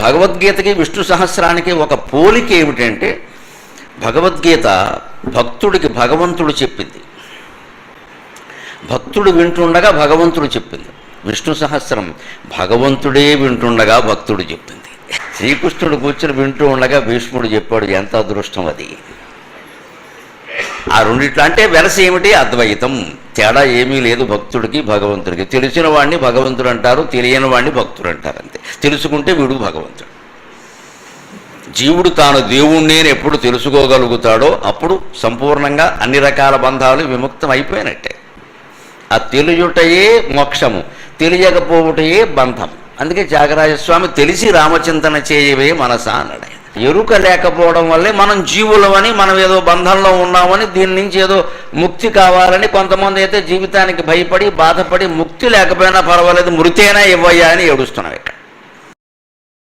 భగవద్గీతకి విష్ణు సహస్రానికి ఒక పోలిక ఏమిటంటే, భగవద్గీత భక్తుడికి భగవంతుడు చెప్పింది, భక్తుడు వింటుండగా భగవంతుడు చెప్పింది. విష్ణు సహస్రం భగవంతుడే వింటుండగా భక్తుడు చెప్పింది. శ్రీకృష్ణుడు కూర్చుని వింటూ ఉండగా భీష్ముడు చెప్పాడు, ఎంత అదృష్టం అది. ఆ రెండిట్లో అంటే వెరస ఏమిటి? అద్వైతం. తేడా ఏమీ లేదు భక్తుడికి భగవంతుడికి. తెలిసిన వాడిని భగవంతుడు అంటారు, తెలియని వాడిని భక్తుడు అంటారు, అంతే. తెలుసుకుంటే వీడు భగవంతుడు. జీవుడు తాను దేవుణ్ణి ఎప్పుడు తెలుసుకోగలుగుతాడో అప్పుడు సంపూర్ణంగా అన్ని రకాల బంధాలు విముక్తం అయిపోయినట్టే. ఆ తెలియుటయే మోక్షము, తెలియకపోవటయే బంధం. అందుకే త్యాగరాజస్వామి తెలిసి రామచింతన చేయవే మనసా అన్నాడు. ఎరుక లేకపోవడం వల్లే మనం జీవులమని, మనం ఏదో బంధంలో ఉన్నామని, దీని నుంచి ఏదో ముక్తి కావాలని కొంతమంది అయితే జీవితానికి భయపడి బాధపడి ముక్తి లేకపోయినా పర్వాలేదు మృతేనా ఇవ్వయ్యా అని ఏడుస్తున్నాడు ఇక్కడ.